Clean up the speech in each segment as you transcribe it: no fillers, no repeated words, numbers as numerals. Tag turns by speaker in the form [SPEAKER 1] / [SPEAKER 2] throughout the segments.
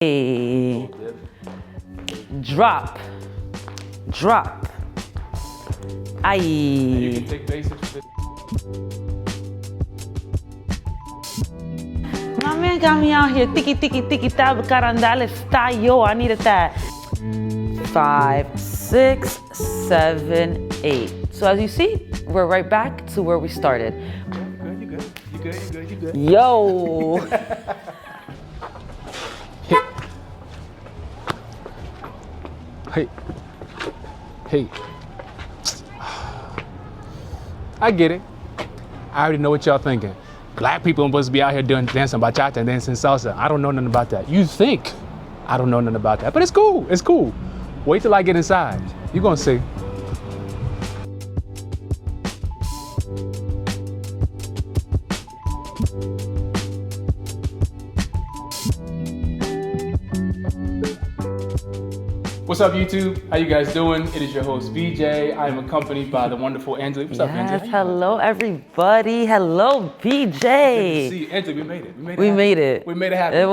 [SPEAKER 1] Hey. Drop. Aye.
[SPEAKER 2] You can take basics.
[SPEAKER 1] My man got me out here. Tiki, tab, carandal, está yo. I needed that. 5, 6, 7, 8. So as you see, we're right back to where we started.
[SPEAKER 2] You good.
[SPEAKER 1] Yo.
[SPEAKER 2] Hey. I get it. I already know what y'all thinking. Black people are supposed to be out here dancing bachata and dancing salsa. I don't know nothing about that. You think I don't know nothing about that, but it's cool. Wait till I get inside. You're gonna see. What's up, YouTube? How you guys doing? It is your host, VJ. I am accompanied by the wonderful Angely. What's up, Angely?
[SPEAKER 1] Yes, hello everybody. Hello, BJ.
[SPEAKER 2] Good to see you. Angely, we made it.
[SPEAKER 1] We made it.
[SPEAKER 2] We made it happen.
[SPEAKER 1] It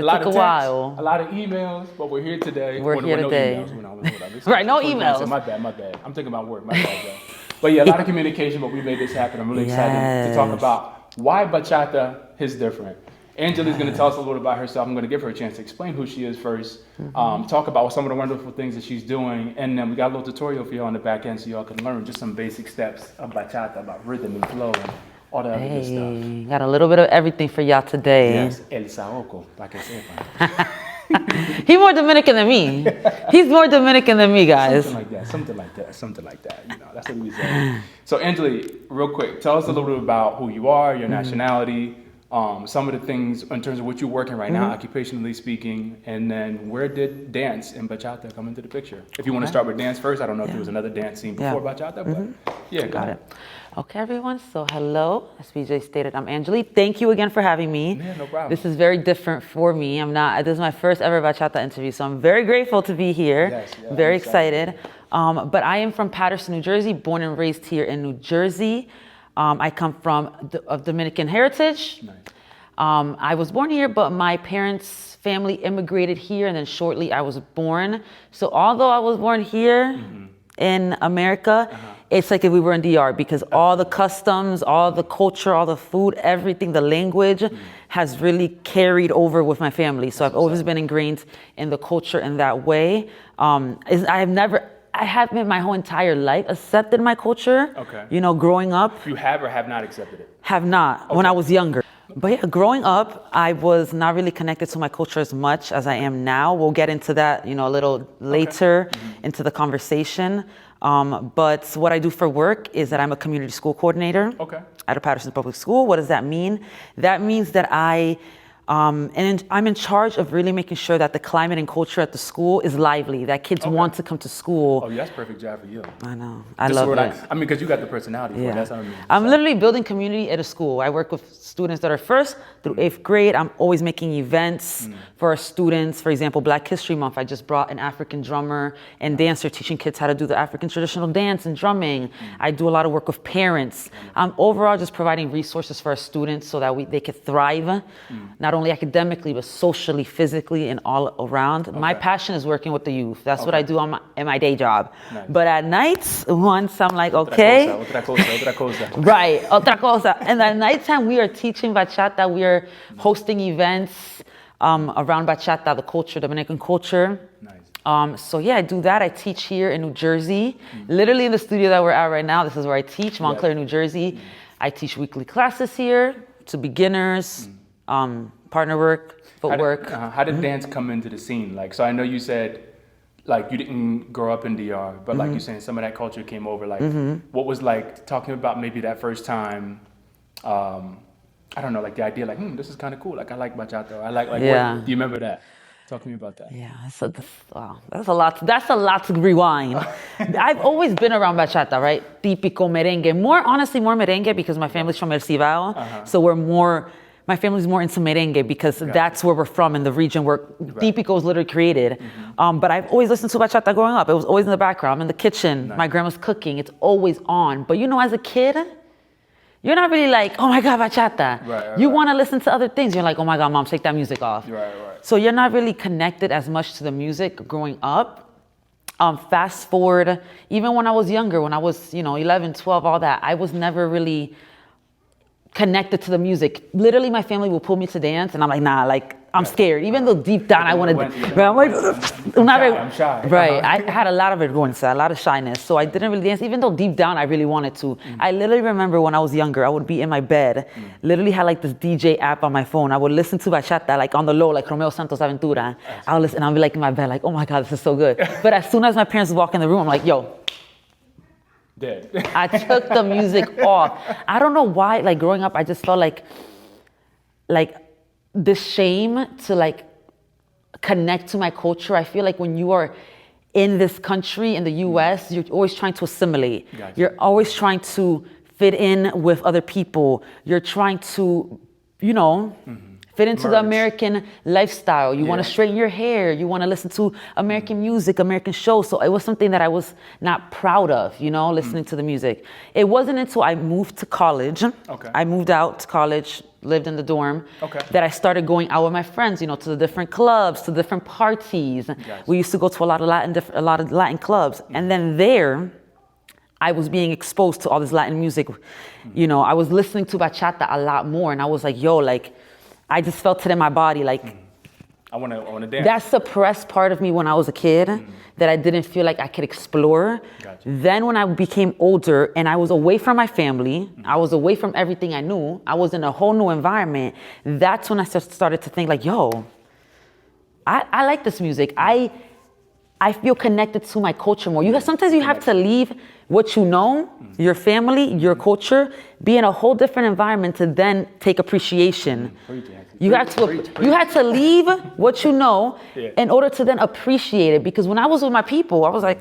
[SPEAKER 1] took a while.
[SPEAKER 2] A lot of emails, but we're here today.
[SPEAKER 1] We're here today.
[SPEAKER 2] No emails.
[SPEAKER 1] Right, no emails.
[SPEAKER 2] My bad. I'm thinking about work. My bad, bro. But yeah, a lot of communication, but we made this happen. I'm really excited to talk about why bachata is different. Angely's going to tell us a little about herself. I'm going to give her a chance to explain who she is first, talk about some of the wonderful things that she's doing, and then we got a little tutorial for y'all on the back end so y'all can learn just some basic steps of bachata, about rhythm and flow and all that other good stuff.
[SPEAKER 1] Got a little bit of everything for y'all today.
[SPEAKER 2] Yes, el saoco, para que sepan.
[SPEAKER 1] He's more Dominican than me. He's more Dominican than me, guys.
[SPEAKER 2] Something like that. You know, that's what we say. So, Angely, real quick, tell us a little bit about who you are, your nationality, some of the things in terms of what you're working right now, occupationally speaking, and then where did dance and bachata come into the picture? If you want to start with dance first, I don't know if there was another dance scene before bachata, but yeah,
[SPEAKER 1] got it. Okay, everyone. So hello, as BJ stated, I'm Angely. Thank you again for having me.
[SPEAKER 2] Yeah, no problem.
[SPEAKER 1] This is very different for me. This is my first ever bachata interview, so I'm very grateful to be here.
[SPEAKER 2] Yes,
[SPEAKER 1] very excited. But I am from Paterson, New Jersey, born and raised here in New Jersey. I come of Dominican heritage.
[SPEAKER 2] Nice.
[SPEAKER 1] I was born here, but my parents' family immigrated here, and then shortly I was born. So although I was born here in America, it's like if we were in DR, because all the customs, all the culture, all the food, everything, the language has really carried over with my family. So I've always been ingrained in the culture in that way. I haven't my whole entire life accepted my culture.
[SPEAKER 2] Okay.
[SPEAKER 1] You know, growing up.
[SPEAKER 2] You have or have not accepted it?
[SPEAKER 1] Have not, when I was younger. But yeah, growing up, I was not really connected to my culture as much as I am now. We'll get into that, a little later into the conversation. But what I do for work is that I'm a community school coordinator at a Paterson Public School. What does that mean? That means that I'm in charge of really making sure that the climate and culture at the school is lively, that kids want to come to school.
[SPEAKER 2] Oh, yeah, that's a perfect job for you.
[SPEAKER 1] I know. I love it.
[SPEAKER 2] I mean, because you got the personality for it. That's what I mean.
[SPEAKER 1] I'm literally building community at a school. I work with students that are 1st through 8th grade. I'm always making events for our students. For example, Black History Month, I just brought an African drummer and dancer teaching kids how to do the African traditional dance and drumming. I do a lot of work with parents. I'm overall just providing resources for our students so that they could thrive, not only academically, but socially, physically, and all around. My passion is working with the youth. That's what I do in my day job.
[SPEAKER 2] Nice.
[SPEAKER 1] But at nights, once I'm like, okay.
[SPEAKER 2] Otra cosa.
[SPEAKER 1] Right, otra cosa. And at nighttime, we are teaching bachata. We are hosting events around bachata, the culture, Dominican culture.
[SPEAKER 2] Nice.
[SPEAKER 1] So yeah, I do that. I teach here in New Jersey, literally in the studio that we're at right now. This is where I teach, Montclair, New Jersey. I teach weekly classes here to beginners, partner work, footwork.
[SPEAKER 2] How did dance come into the scene? Like, so I know you said, like, you didn't grow up in DR, but like you're saying, some of that culture came over. Like, what was like talking about maybe that first time? I don't know, like the idea, like, this is kind of cool. Like, I like bachata. I like. What, do you remember that? Talk to me about that.
[SPEAKER 1] Yeah, so that's a lot. That's a lot to rewind. I've always been around bachata, right? Típico merengue. Honestly, more merengue because my family's from El Cibao, so my family's more into merengue because that's where we're from in the region where típico was literally created. But I've always listened to bachata growing up. It was always in the background, in the kitchen. Nice. My grandma's cooking. It's always on. But as a kid, you're not really like, oh my God, bachata. You want to listen to other things. You're like, oh my God, mom, take that music off. So you're not really connected as much to the music growing up. Fast forward, even when I was younger, when I was, 11, 12, all that, I was never really connected to the music. Literally, my family will pull me to dance, and I'm like, nah, like, I'm scared. Even though deep down I want to, I'm like,
[SPEAKER 2] I'm shy.
[SPEAKER 1] Right. I had a lot of vergüenza, a lot of shyness. So I didn't really dance, even though deep down I really wanted to. I literally remember when I was younger, I would be in my bed, literally had like this DJ app on my phone. I would listen to bachata, like on the low, like Romeo Santos Aventura. I would listen, and I'll be like in my bed, like, oh my God, this is so good. But as soon as my parents walk in the room, I'm like, yo,
[SPEAKER 2] dead.
[SPEAKER 1] I took the music off. I don't know why, like growing up, I just felt like the shame to like connect to my culture. I feel like when you are in this country, in the US, you're always trying to assimilate.
[SPEAKER 2] Gotcha.
[SPEAKER 1] You're always trying to fit in with other people. You're trying to, fit into the American lifestyle. You want to straighten your hair. You want to listen to American music, American shows. So it was something that I was not proud of, listening to the music. It wasn't until I moved to college.
[SPEAKER 2] Okay.
[SPEAKER 1] I moved out to college, lived in the dorm,
[SPEAKER 2] okay,
[SPEAKER 1] that I started going out with my friends, to the different clubs, to different parties.
[SPEAKER 2] Gotcha.
[SPEAKER 1] We used to go to a lot of Latin clubs. And then there, I was being exposed to all this Latin music. I was listening to bachata a lot more, and I was like, yo, like, I just felt it in my body, like,
[SPEAKER 2] I want to dance.
[SPEAKER 1] That suppressed part of me when I was a kid that I didn't feel like I could explore.
[SPEAKER 2] Gotcha.
[SPEAKER 1] Then when I became older and I was away from my family, I was away from everything I knew, I was in a whole new environment, that's when I started to think like, yo, I like this music. I feel connected to my culture more. Sometimes you have to leave what you know, your family, your culture, be in a whole different environment to then take appreciation. You had to leave what you know in order to then appreciate it. Because when I was with my people, I was like,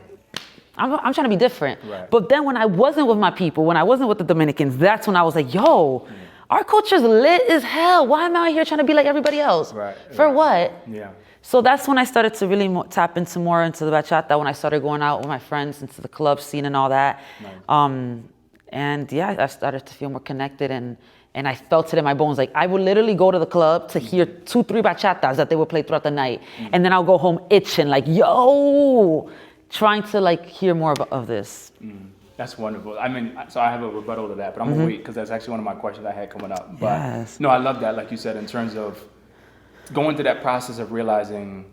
[SPEAKER 1] I'm trying to be different.
[SPEAKER 2] Right.
[SPEAKER 1] But then when I wasn't with my people, when I wasn't with the Dominicans, that's when I was like, yo, our culture's lit as hell. Why am I out here trying to be like everybody else?
[SPEAKER 2] Right.
[SPEAKER 1] For what?
[SPEAKER 2] Yeah.
[SPEAKER 1] So that's when I started to really tap into more into the bachata, when I started going out with my friends into the club scene and all that.
[SPEAKER 2] Nice.
[SPEAKER 1] And yeah, I started to feel more connected and I felt it in my bones. Like I would literally go to the club to hear 2-3 bachatas that they would play throughout the night. And then I'll go home itching like, yo, trying to like hear more of this.
[SPEAKER 2] That's wonderful. I mean, so I have a rebuttal to that, but I'm gonna wait because that's actually one of my questions I had coming up. But
[SPEAKER 1] yes.
[SPEAKER 2] No, I love that, like you said, in terms of going through that process of realizing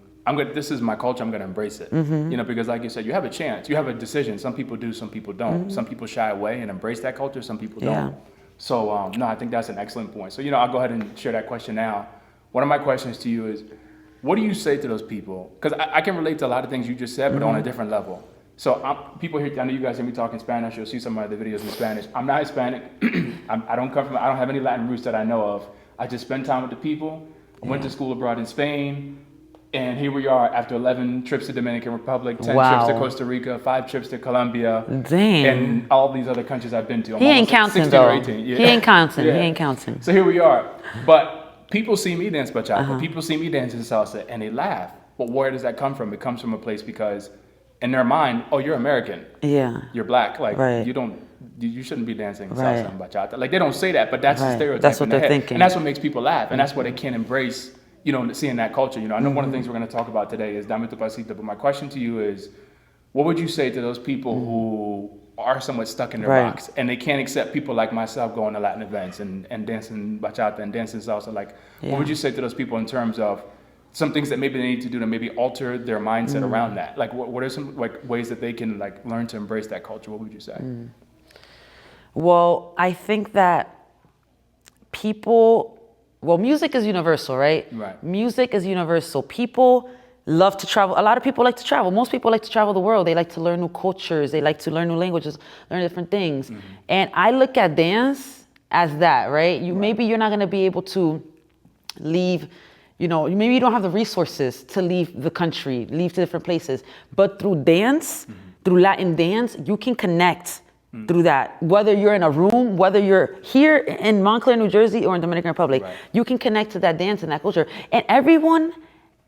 [SPEAKER 2] this is my culture, I'm gonna embrace it. Because like you said, you have a chance, you have a decision. Some people do, some people don't. Some people shy away and embrace that culture, some people don't. So no, I think that's an excellent point. So I'll go ahead and share that question now. One of my questions to you is, what do you say to those people? Because I can relate to a lot of things you just said, but on a different level. So people here, I know you guys hear me talking Spanish. You'll see some of the videos in Spanish. I'm not Hispanic. I don't have any Latin roots that I know of. I just spend time with the people. I went to school abroad in Spain. And here we are after 11 trips to Dominican Republic, 10 trips to Costa Rica, 5 trips to Colombia.
[SPEAKER 1] Dang.
[SPEAKER 2] And all these other countries I've been to.
[SPEAKER 1] He ain't counting though. 18.
[SPEAKER 2] Yeah.
[SPEAKER 1] He ain't counting.
[SPEAKER 2] Yeah.
[SPEAKER 1] He ain't counting.
[SPEAKER 2] So here we are. But people see me dance bachata. People see me dancing salsa and they laugh. But where does that come from? It comes from a place because in their mind, oh, you're American.
[SPEAKER 1] Yeah.
[SPEAKER 2] You're black. Like you shouldn't be dancing salsa and bachata. Like they don't say that, but that's the stereotype.
[SPEAKER 1] That's what
[SPEAKER 2] in
[SPEAKER 1] they're
[SPEAKER 2] their head.
[SPEAKER 1] thinking.
[SPEAKER 2] And that's what makes people laugh. And that's what they can't embrace. Seeing that culture. I know one of the things we're going to talk about today is Dame Tu Pasito, but my question to you is, what would you say to those people who are somewhat stuck in their box and they can't accept people like myself going to Latin events and dancing bachata and dancing salsa? Like, what would you say to those people in terms of some things that maybe they need to do to maybe alter their mindset around that? Like, what are some like ways that they can like learn to embrace that culture? What would you say?
[SPEAKER 1] Well, I think that music is universal, right?
[SPEAKER 2] Right.
[SPEAKER 1] Music is universal. People love to travel. A lot of people like to travel. Most people like to travel the world. They like to learn new cultures. They like to learn new languages, learn different things. And I look at dance as that, right? Maybe you're not going to be able to leave, maybe you don't have the resources to leave the country, leave to different places. But through dance, through Latin dance, you can connect through that. Whether you're in a room, whether you're here in Montclair, New Jersey, or in Dominican Republic, you can connect to that dance and that culture. And everyone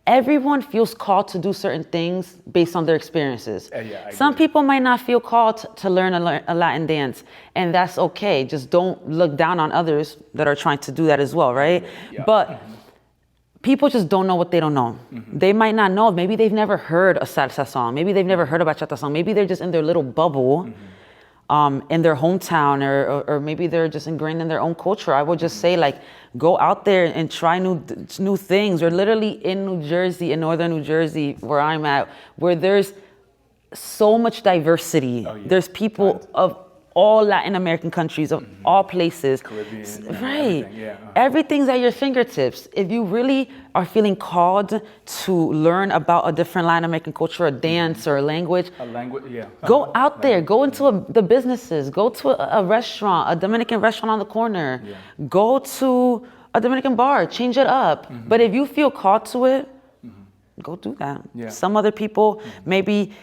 [SPEAKER 1] everyone feels called to do certain things based on their experiences.
[SPEAKER 2] Yeah,
[SPEAKER 1] Some people might not feel called to learn a Latin dance, and that's okay. Just don't look down on others that are trying to do that as well, right?
[SPEAKER 2] Yeah.
[SPEAKER 1] But people just don't know what they don't know. They might not know. Maybe they've never heard a salsa song. Maybe they've never heard a bachata song. Maybe they're just in their little bubble in their hometown, or maybe they're just ingrained in their own culture. I would just say, like, go out there and try new things. We're literally in New Jersey, in northern New Jersey, where I'm at, where there's so much diversity.
[SPEAKER 2] Oh, yeah.
[SPEAKER 1] There's people of all Latin American countries, of all places.
[SPEAKER 2] Caribbean,
[SPEAKER 1] right.
[SPEAKER 2] everything, yeah.
[SPEAKER 1] Everything's at your fingertips. If you really are feeling called to learn about a different Latin American culture, a dance or a language,
[SPEAKER 2] Yeah.
[SPEAKER 1] go out there, go into the businesses, go to a restaurant, a Dominican restaurant on the corner, go to a Dominican bar, change it up. But if you feel called to it, go do that.
[SPEAKER 2] Yeah.
[SPEAKER 1] Some other people, maybe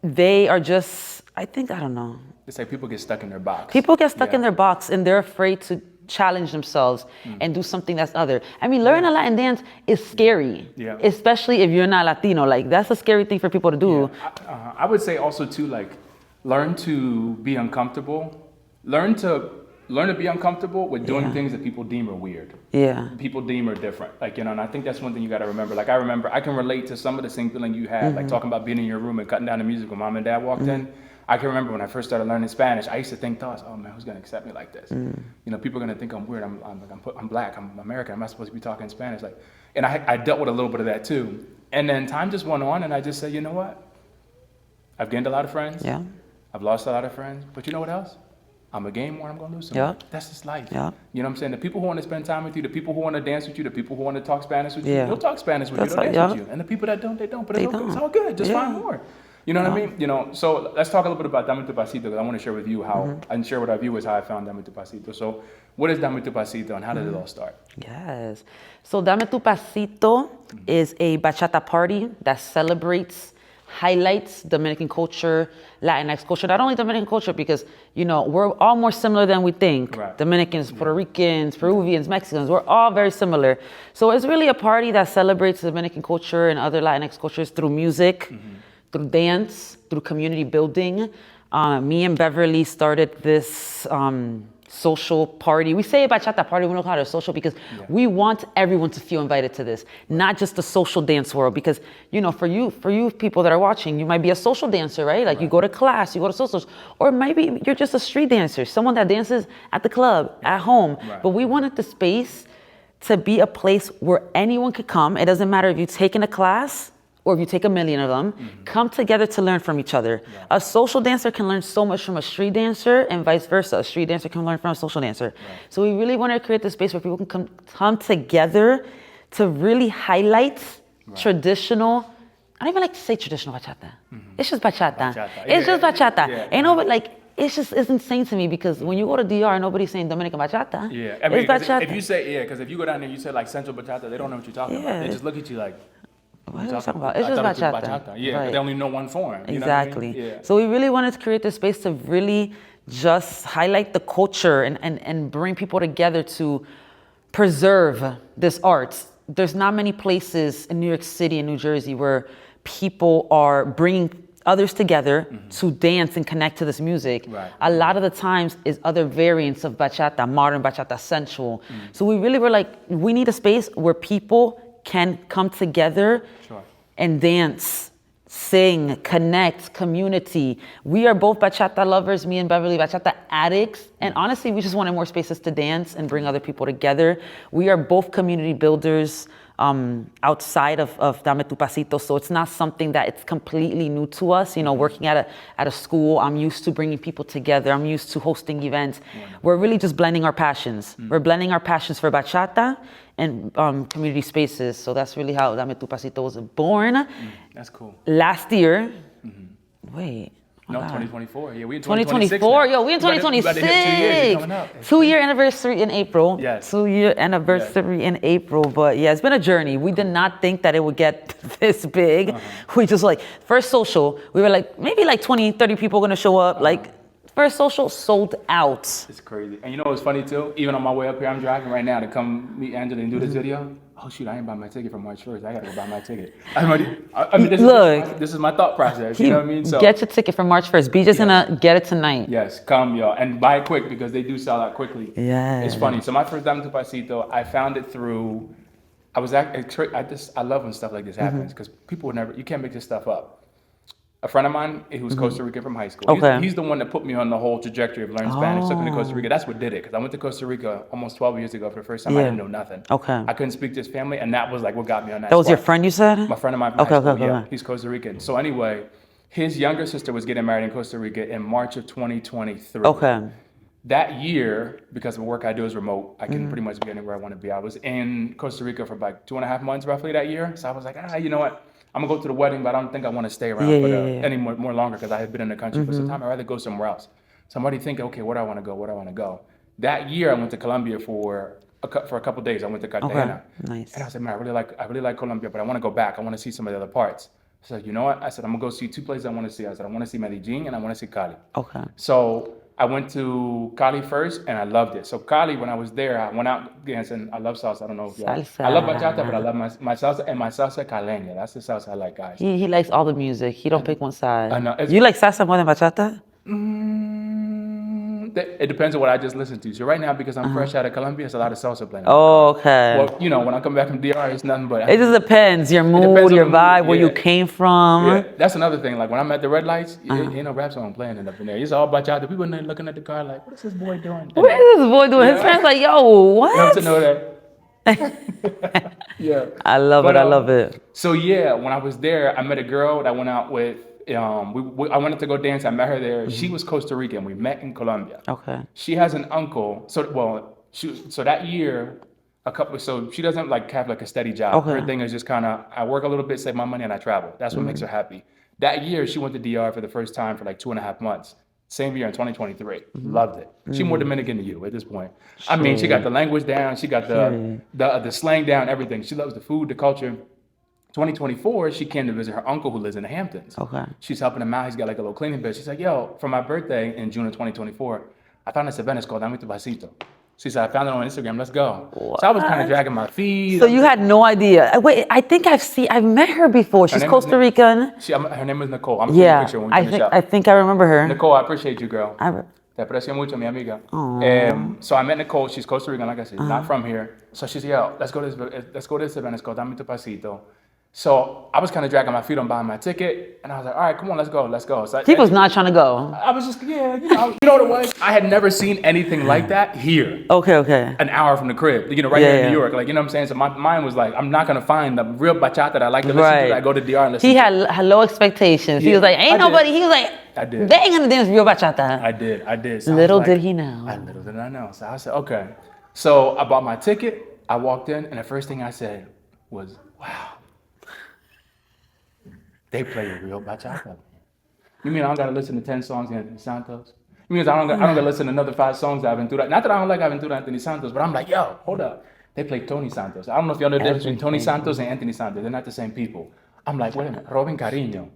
[SPEAKER 1] they are just, I don't know.
[SPEAKER 2] It's like people get stuck in their box.
[SPEAKER 1] People get stuck in their box and they're afraid to challenge themselves and do something that's other. I mean, learning a Latin dance is scary, especially if you're not Latino. Like, that's a scary thing for people to do.
[SPEAKER 2] Yeah. I would say also too, like, learn to be uncomfortable. Learn to be uncomfortable with doing things that people deem are weird.
[SPEAKER 1] Yeah.
[SPEAKER 2] People deem are different. Like, and I think that's one thing you got to remember. Like, I can relate to some of the same feeling you had, like talking about being in your room and cutting down the music when mom and dad walked in. I can remember when I first started learning Spanish, I used to think thoughts, oh man, who's gonna accept me like this? You know, people are gonna think I'm weird, I'm black, I'm American, I'm not supposed to be talking Spanish. Like, and I dealt with a little bit of that too. And then time just went on and I just said, you know what? I've gained a lot of friends.
[SPEAKER 1] Yeah.
[SPEAKER 2] I've lost a lot of friends, but you know what else? I'm a game where I'm gonna lose some.
[SPEAKER 1] Yeah.
[SPEAKER 2] That's just life.
[SPEAKER 1] Yeah.
[SPEAKER 2] You know what I'm saying? The people who wanna spend time with you, the people who wanna dance with you, the people who wanna talk Spanish with you,
[SPEAKER 1] Yeah.
[SPEAKER 2] they'll talk Spanish with
[SPEAKER 1] That's
[SPEAKER 2] you, they'll
[SPEAKER 1] right,
[SPEAKER 2] dance
[SPEAKER 1] yeah.
[SPEAKER 2] with you. And the people that don't, they don't. But
[SPEAKER 1] They
[SPEAKER 2] it's all good. Just
[SPEAKER 1] Yeah.
[SPEAKER 2] find more. You know what I mean? You know, so let's talk a little bit about Dame Tu Pasito, because I want to share with you how, and share with our viewers how I found Dame Tu Pasito. So what is Dame Tu Pasito and how did it all start?
[SPEAKER 1] Yes. So Dame Tu Pasito is a bachata party that celebrates, highlights Dominican culture, Latinx culture, not only Dominican culture, because, you know, we're all more similar than we think.
[SPEAKER 2] Right.
[SPEAKER 1] Dominicans, Puerto Ricans, Peruvians, Mexicans, we're all very similar. So it's really a party that celebrates Dominican culture and other Latinx cultures through music, through dance, through community building. Me and Beverly started this social party. We say bachata party, we don't call it a social because we want everyone to feel invited to this, not just the social dance world. Because, you know, for you people that are watching, you might be a social dancer, right? Like you go to class, you go to socials, or maybe you're just a street dancer, someone that dances at the club, at home.
[SPEAKER 2] Right.
[SPEAKER 1] But we wanted the space to be a place where anyone could come. It doesn't matter if you've taken a class or if you take a million of them, come together to learn from each other. Yeah. A social dancer can learn so much from a street dancer and vice versa. A street dancer can learn from a social dancer. Right. So we really want to create this space where people can come together to really highlight traditional, I don't even like to say traditional bachata. It's just bachata. It's just bachata.
[SPEAKER 2] Yeah.
[SPEAKER 1] Ain't nobody, like, it's insane to me because when you go to DR, nobody's saying Dominican bachata.
[SPEAKER 2] Yeah, I mean,
[SPEAKER 1] it's bachata.
[SPEAKER 2] if you say, because if you go down there, you say like central bachata, they don't know what you're talking about. They just look at you like,
[SPEAKER 1] what are you talking about? It's just bachata.
[SPEAKER 2] Yeah, right. They only know one form. You
[SPEAKER 1] exactly.
[SPEAKER 2] know what I mean? Yeah.
[SPEAKER 1] So we really wanted to create this space to really just highlight the culture and bring people together to preserve this art. There's not many places in New York City and New Jersey where people are bringing others together to dance and connect to this music.
[SPEAKER 2] Right.
[SPEAKER 1] A lot of the times is other variants of bachata, modern bachata, sensual. So we really were like, we need a space where people can come together and dance, sing, connect, community. We are both bachata lovers, me and Beverly, bachata addicts. And honestly, we just wanted more spaces to dance and bring other people together. We are both community builders outside of Dame Tu Pasito. So it's not something that it's completely new to us. You know, working at a school, I'm used to bringing people together. I'm used to hosting events. We're really just blending our passions. We're blending our passions for bachata and community spaces. So that's really how Dame Tu Pasito was born.
[SPEAKER 2] That's cool.
[SPEAKER 1] Last year, wait.
[SPEAKER 2] No, 2024. Yeah, we in
[SPEAKER 1] 2024. Yo, we in 2026. 2-year anniversary in April.
[SPEAKER 2] Yes.
[SPEAKER 1] 2-year anniversary in April. But yeah, it's been a journey. We did not think that it would get this big. We just like, first social, we were like, maybe like 20, 30 people gonna show up. Like, first social sold out.
[SPEAKER 2] It's crazy. And you know what's funny too? Even on my way up here, I'm driving right now to come meet Angely and do this video. oh shoot, I ain't buy my ticket for March 1st. I gotta go buy my ticket. I mean, this is my thought process. You know what I mean? So
[SPEAKER 1] get your ticket for March 1st. BJ's gonna get it tonight.
[SPEAKER 2] Yes, come y'all, and buy it quick because they do sell out quickly.
[SPEAKER 1] Yeah,
[SPEAKER 2] it's funny. So my first Dame Tu Pasito, I found it through. I love when stuff like this happens because people would never. You can't make this stuff up. A friend of mine who's Costa Rican from high school.
[SPEAKER 1] Okay.
[SPEAKER 2] He's the one that put me on the whole trajectory of learning Spanish. Took me to Costa Rica. That's what did it. Because I went to Costa Rica almost 12 years ago for the first time. I didn't know nothing.
[SPEAKER 1] Okay.
[SPEAKER 2] I couldn't speak to his family, and that was like what got me on that.
[SPEAKER 1] That was
[SPEAKER 2] spark.
[SPEAKER 1] your friend, you said?
[SPEAKER 2] My friend of mine from high school. Yeah, he's Costa Rican. So anyway, his younger sister was getting married in Costa Rica in March of 2023.
[SPEAKER 1] Okay.
[SPEAKER 2] That year, because the work I do is remote, I can pretty much be anywhere I want to be. I was in Costa Rica for like 2.5 months roughly that year. So I was like, you know what? I'm gonna go to the wedding, but I don't think I want to stay around any more longer because I had been in the country for some time. I'd rather go somewhere else. So I'm already thinking, okay, where do I want to go? Where do I want to go? That year, I went to Colombia for a couple days. I went to Cartagena.
[SPEAKER 1] Okay. Nice.
[SPEAKER 2] And I said, man, I really like Colombia, but I want to go back. I want to see some of the other parts. So you know what? I said, I'm gonna go see 2 places I want to see. I said, I want to see Medellin and I want to see Cali.
[SPEAKER 1] Okay.
[SPEAKER 2] So I went to Cali first and I loved it. So Cali, when I was there, I went out dancing. I love salsa. I don't know if y'all.
[SPEAKER 1] Salsa.
[SPEAKER 2] I love bachata, but I love my salsa and my salsa caleña. That's the salsa I like, guys.
[SPEAKER 1] He likes all the music. He don't pick one side.
[SPEAKER 2] I know.
[SPEAKER 1] You like salsa more than bachata?
[SPEAKER 2] It depends on what I just listened to. So right now, because I'm fresh out of Colombia, it's a lot of salsa playing.
[SPEAKER 1] Oh, okay.
[SPEAKER 2] Well, you know, when I come back from DR, it's nothing but.
[SPEAKER 1] It just depends. Your mood, your vibe, where you came from.
[SPEAKER 2] Yeah, that's another thing. Like when I'm at the red lights, ain't no rap song playing up in there. It's all bachata. People in there looking at the car like, what is this boy doing?
[SPEAKER 1] What is this boy doing? His friends like, yo, what?
[SPEAKER 2] You have to know that. Yeah.
[SPEAKER 1] I love it. I love it.
[SPEAKER 2] So yeah, when I was there, I met a girl that I went out with. I wanted to go dance. I met her there. She was Costa Rican. We met in Colombia. Okay. She has an uncle. So that year, so she doesn't like have like a steady job. Okay. Her thing is just kind of, I work a little bit, save my money, and I travel. That's what makes her happy. That year, she went to DR for the first time for like 2.5 months. Same year in 2023. Loved it. She's more Dominican than you at this point. Sure. I mean, she got the language down. She got the slang down, everything. She loves the food, the culture. 2024, she came to visit her uncle who lives in the Hamptons. Okay. She's helping him out. He's got like a little cleaning business. She's like, yo, for my birthday in June of 2024, I found this event. It's called Dame Tu Pasito. She said, I found it on Instagram. Let's go. What? So I was kind of dragging my feet.
[SPEAKER 1] So you had no idea. Wait, I think I've met her before. She's Costa Rican.
[SPEAKER 2] Her name is Nicole. I'm taking a picture when we finish up.
[SPEAKER 1] I think I remember her.
[SPEAKER 2] Nicole, I appreciate you, girl. Te aprecio mucho, mi amiga. So I met Nicole. She's Costa Rican, like I said, not from here. So she said, yo, let's go to this event. It's called Dame Tu Pasito. So I was kind of dragging my feet on buying my ticket, and I was like, all right, come on, let's go. So
[SPEAKER 1] he was not trying to go.
[SPEAKER 2] I was just, you know what it was? I had never seen anything like that here.
[SPEAKER 1] Okay.
[SPEAKER 2] An hour from the crib, here in New York. Like, you know what I'm saying? So my mind was like, I'm not going to find the real bachata that I like to listen to. I go to DR and listen to.
[SPEAKER 1] He had low expectations. Yeah, he was like, he was like,
[SPEAKER 2] I did.
[SPEAKER 1] They ain't going to dance real bachata.
[SPEAKER 2] I did. So
[SPEAKER 1] little did he know.
[SPEAKER 2] Little did I know. So I said, okay. So I bought my ticket. I walked in, and the first thing I said was, wow. They play a real bachata. You mean I don't gotta listen to 10 songs of Anthony Santos? You mean I don't gotta listen to another 5 songs of Aventura? Not that I don't like Aventura Anthony Santos, but I'm like, yo, hold up. They play Tony Santos. I don't know if you know the difference between Tony Santos and Anthony Santos. They're not the same people. I'm like, wait a minute, Robin Cariño.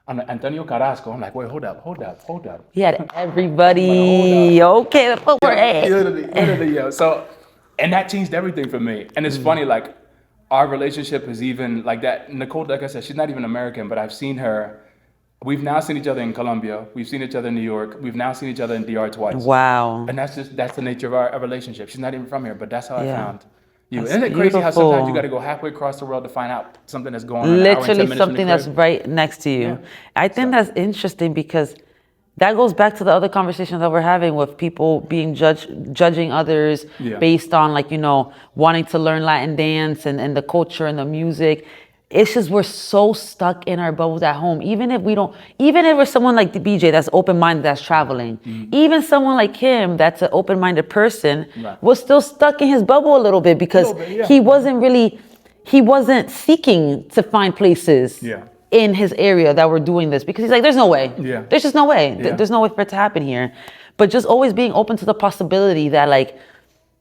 [SPEAKER 2] I'm like, Antonio Carrasco. I'm like, wait, hold up.
[SPEAKER 1] He had everybody. Okay, that's what we're at.
[SPEAKER 2] Literally, yo. So, and that changed everything for me. And it's funny, like, our relationship is even like that. Nicole, like I said, she's not even American, but I've seen her. We've now seen each other in Colombia. We've seen each other in New York. We've now seen each other in DR twice.
[SPEAKER 1] Wow.
[SPEAKER 2] And that's the nature of our relationship. She's not even from here, but that's how I found you. Isn't it crazy how sometimes you got to go halfway across the world to find out something that's going on?
[SPEAKER 1] Literally something that's right next to you. Yeah. I think that's interesting because that goes back to the other conversations that we're having with people being judging others based on wanting to learn Latin dance and the culture and the music. It's just we're so stuck in our bubbles at home. Even if we're someone like the BJ that's open-minded, that's traveling, even someone like him that's an open-minded person was still stuck in his bubble a little bit because he wasn't seeking to find places in his area that were doing this because he's like, there's no way. Yeah. There's just no way. Yeah. There's no way for it to happen here. But just always being open to the possibility that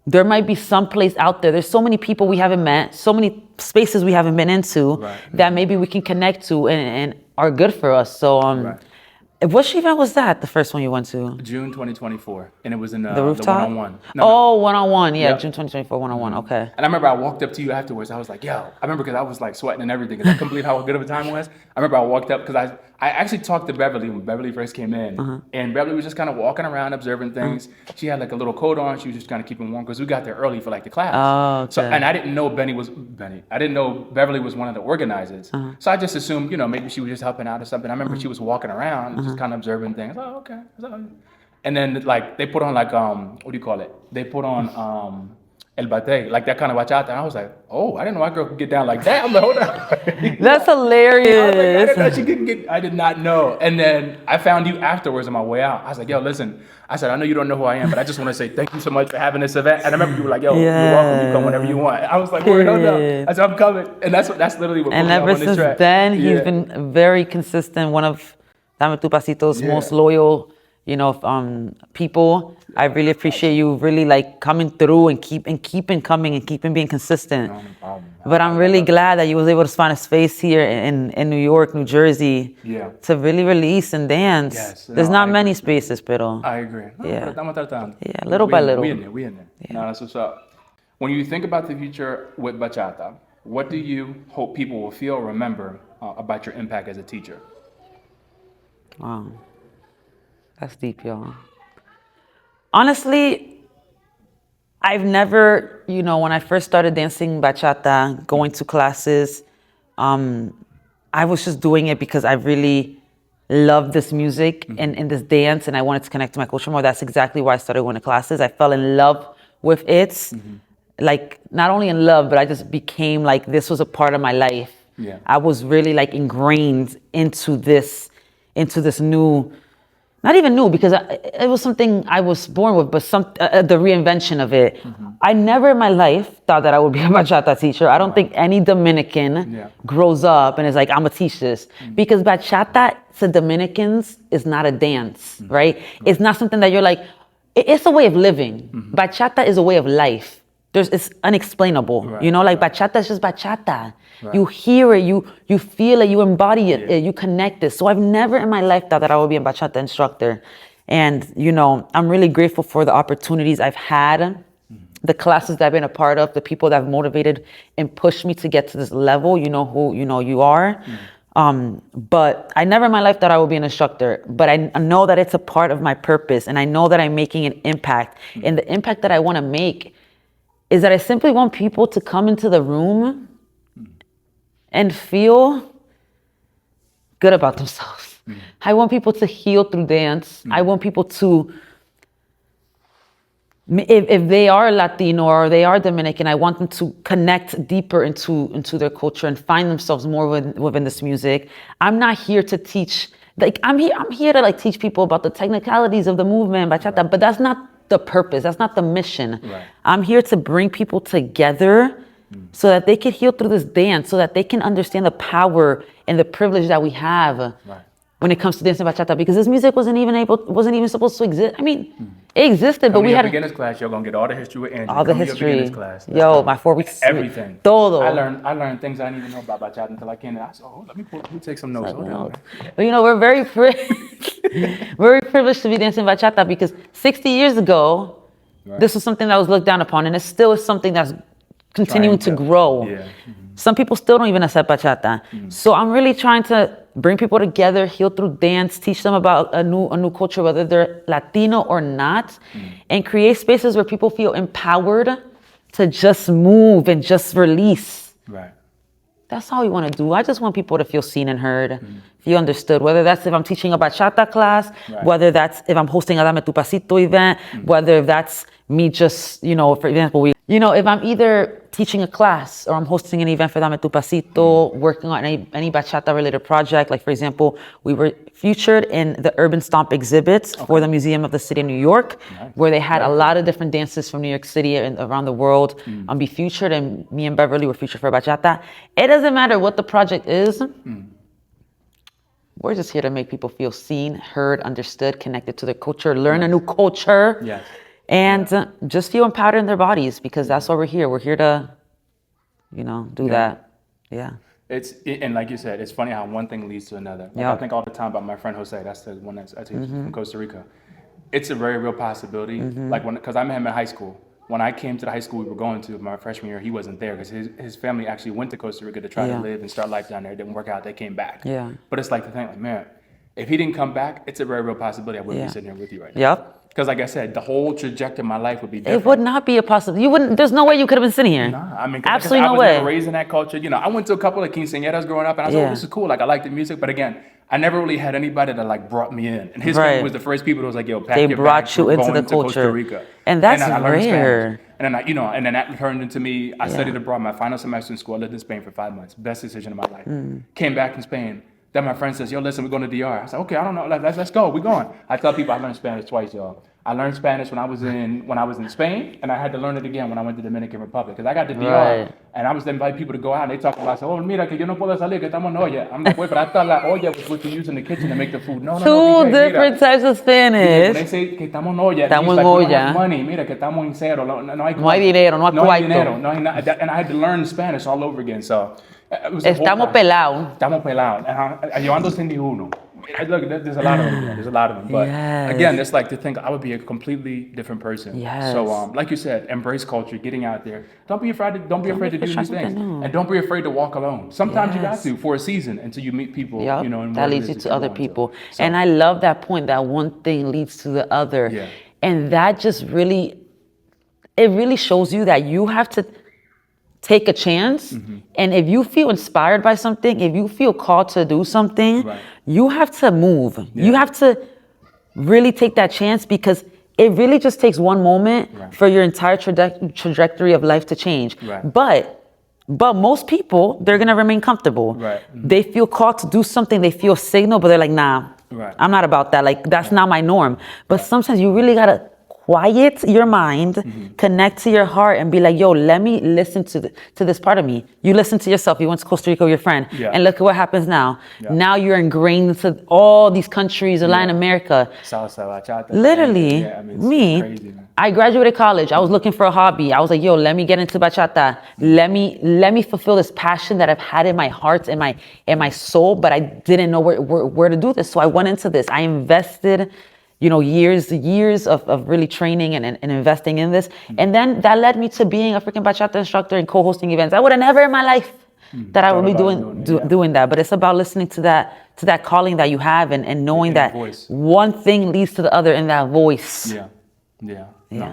[SPEAKER 1] there might be some place out there. There's so many people we haven't met, so many spaces we haven't been into that maybe we can connect to and are good for us. So Which event was that? The first one you went to?
[SPEAKER 2] June 2024, and it was in
[SPEAKER 1] The rooftop?
[SPEAKER 2] one-on-one.
[SPEAKER 1] Oh, one-on-one. Yeah,
[SPEAKER 2] Yep.
[SPEAKER 1] June 2024, one-on-one. Okay.
[SPEAKER 2] And I remember I walked up to you afterwards. I was like, yo, I remember because I was like sweating and everything because I couldn't believe how good of a time it was. I remember I walked up because I actually talked to Beverly when Beverly first came in. And Beverly was just kind of walking around observing things. She had like a little coat on. She was just kind of keeping warm because we got there early for like the class.
[SPEAKER 1] Oh, okay.
[SPEAKER 2] So, and I didn't know I didn't know Beverly was one of the organizers. So I just assumed, maybe she was just helping out or something. I remember she was walking around just kind of observing things. Oh, okay. And then like they put on like what do you call it? They put on el bate, like that kind of bachata. And I was like, oh, I didn't know my girl could get down like that. I'm like, hold on.
[SPEAKER 1] That's hilarious.
[SPEAKER 2] I did not know. And then I found you afterwards on my way out. I was like, yo, listen. I said, I know you don't know who I am, but I just want to say thank you so much for having this event. And I remember you were like, yo, you're welcome. You come whenever you want. I was like, word, hold up. I said, I'm coming. And that's literally what
[SPEAKER 1] And
[SPEAKER 2] put me
[SPEAKER 1] ever
[SPEAKER 2] on this
[SPEAKER 1] since
[SPEAKER 2] track.
[SPEAKER 1] then, he's been very consistent. One of Dame Tu Pasito's most loyal, people. I really appreciate you really like coming through and keeping coming and keeping being consistent.
[SPEAKER 2] No problem.
[SPEAKER 1] But I'm really glad that you was able to find a space here in New York, New Jersey, to really release and dance.
[SPEAKER 2] Yes.
[SPEAKER 1] There's not many spaces, pero
[SPEAKER 2] I agree.
[SPEAKER 1] Yeah.
[SPEAKER 2] Estamos tratando.
[SPEAKER 1] Yeah, little by little.
[SPEAKER 2] We in there.
[SPEAKER 1] Yeah.
[SPEAKER 2] No, that's what's up. When you think about the future with bachata, what do you hope people will feel or remember about your impact as a teacher?
[SPEAKER 1] Wow. That's deep, y'all. Honestly, I've never, when I first started dancing bachata, going to classes, I was just doing it because I really loved this music and this dance, and I wanted to connect to my culture more. That's exactly why I started going to classes. I fell in love with it. Like, not only in love, but I just became like, this was a part of my life.
[SPEAKER 2] Yeah.
[SPEAKER 1] I was really like ingrained into this new, not even new, because it was something I was born with, but the reinvention of it. I never in my life thought that I would be a bachata teacher. I don't think any Dominican grows up and is like, I'm gonna teach this. Because bachata to Dominicans is not a dance, right? It's not something that you're like, it's a way of living. Bachata is a way of life. It's unexplainable, like bachata is just bachata. You hear it, you feel it, you embody it, you connect it. So I've never in my life thought that I would be a bachata instructor. And, I'm really grateful for the opportunities I've had, the classes that I've been a part of, the people that have motivated and pushed me to get to this level. You know who you are. But I never in my life thought I would be an instructor, but I know that it's a part of my purpose, and I know that I'm making an impact. And the impact that I want to make is that I simply want people to come into the room and feel good about themselves. I want people to heal through dance. I want people to, if they are Latino or they are Dominican, I want them to connect deeper into their culture and find themselves more within this music. I'm not here to teach, like I'm here to like teach people about the technicalities of the movement, bachata, but that's not the purpose. That's not the mission. I'm here to bring people together so that they can heal through this dance, so that they can understand the power and the privilege that we have when it comes to dancing bachata, because this music wasn't even supposed to exist. I mean, it existed, but we had
[SPEAKER 2] beginner's class. You're gonna get all the history with Angely.
[SPEAKER 1] all the history.
[SPEAKER 2] Yo,
[SPEAKER 1] my 4 weeks.
[SPEAKER 2] Everything.
[SPEAKER 1] Todo.
[SPEAKER 2] I learned things I didn't even know about bachata until I came in. I said, let me take some notes. Hold on.
[SPEAKER 1] But we're very very privileged to be dancing bachata, because 60 years ago, this was something that was looked down upon, and it still is something that's continuing to grow. Some people still don't even accept bachata. So I'm really trying to bring people together, heal through dance, teach them about a new culture, whether they're Latino or not, and create spaces where people feel empowered to just move and just release. That's all we want to do. I just want people to feel seen and heard, feel understood, whether that's if I'm teaching a bachata class, whether that's if I'm hosting a Dame Tu Pasito event, whether that's me just, for example, if I'm either teaching a class or I'm hosting an event for Dame Tu Pasito, working on any bachata related project. Like, for example, we were featured in the Urban Stomp exhibits for the Museum of the City of New York, where they had a lot of different dances from New York City and around the world be featured, and me and Beverly were featured for bachata. It doesn't matter what the project is. We're just here to make people feel seen, heard, understood, connected to their culture, learn a new culture. And just feel empowered in their bodies, because that's why we're here. We're here to, do that.
[SPEAKER 2] And like you said, it's funny how one thing leads to another. Like I think all the time about my friend Jose. That's the one that's from Costa Rica. It's a very real possibility. Like because I met him in high school. When I came to the high school we were going to my freshman year, he wasn't there because his family actually went to Costa Rica to try to live and start life down there. It didn't work out. They came back. Yeah. But it's like the thing, like, man, if he didn't come back, it's a very real possibility I wouldn't be sitting here with you right now. Yep. Because like I said, the whole trajectory of my life would be different.
[SPEAKER 1] It would not be a possibility. You wouldn't. There's no way you could have been sitting here.
[SPEAKER 2] Nah, I mean,
[SPEAKER 1] absolutely
[SPEAKER 2] no way. I was never raised in that culture. You know, I went to a couple of quinceañeras growing up, and I was like, oh, this is cool. Like, I like the music, but again, I never really had anybody that like brought me in. And his family was the first people that was like, yo, pack your bags,
[SPEAKER 1] you into the culture.
[SPEAKER 2] Costa Rica.
[SPEAKER 1] And that's rare.
[SPEAKER 2] And then and then that turned into me. I studied abroad. My final semester in school, I lived in Spain for 5 months. Best decision of my life. Came back from Spain. Then my friend says, yo, listen, we're going to DR. I was like, okay, I don't know. Let's go. We're going. I tell people I learned Spanish twice, y'all. I learned Spanish when I was in Spain, and I had to learn it again when I went to the Dominican Republic. Because I got to DR, and I was inviting people to go out, and they talk about, oh, mira, que yo no puedo salir, que estamos en olla. I'm like, wait, but I thought la olla was what you use in the kitchen to make the food. No,
[SPEAKER 1] Two different types of Spanish.
[SPEAKER 2] When they say que estamos en olla, estamos en olla. We don't have money, mira, que estamos en cero. No hay dinero, no hay dinero. No hay nada. And I had to learn Spanish all over again, so.
[SPEAKER 1] Estamos pelados.
[SPEAKER 2] Estamos pelados. Yo ando sin ni uno. Look, there's a lot of them. There's a lot of them. But again, it's like to think I would be a completely different person. So, like you said, embrace culture, getting out there. Don't be afraid to do these things, and don't be afraid to walk alone. Sometimes you got to for a season until you meet people. You know,
[SPEAKER 1] that leads you to other people. So. And I love that point. That one thing leads to the other, and that just really shows you that you have to take a chance, and if you feel inspired by something, if you feel called to do something, you have to move. You have to really take that chance, because it really just takes one moment for your entire trajectory of life to change. But most people, they're gonna remain comfortable. They feel called to do something, they feel a signal, but they're like, nah, I'm not about that. Like, that's not my norm. But sometimes you really gotta quiet your mind, connect to your heart, and be like, yo, let me listen to this part of me. You listen to yourself. You went to Costa Rica with your friend, and look at what happens now. Now you're ingrained into all these countries of Latin America.
[SPEAKER 2] Salsa, bachata.
[SPEAKER 1] Literally, me, crazy, I graduated college. I was looking for a hobby. I was like, yo, let me get into bachata. Let me fulfill this passion that I've had in my heart and my soul, but I didn't know where to do this. So I went into this. I invested years of really training and investing in this. And then that led me to being a freaking bachata instructor and co-hosting events. I would have never in my life that I would be doing that. But it's about listening to that calling that you have, and knowing that one thing leads to the other in that voice.
[SPEAKER 2] No,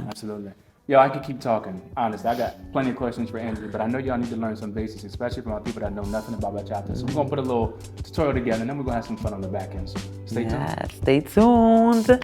[SPEAKER 2] absolutely. Yo, I could keep talking. Honestly, I got plenty of questions for Angely, but I know y'all need to learn some basics, especially from our people that know nothing about bachata. So we're gonna put a little tutorial together, and then we're gonna have some fun on the back end. So stay tuned.
[SPEAKER 1] Stay tuned.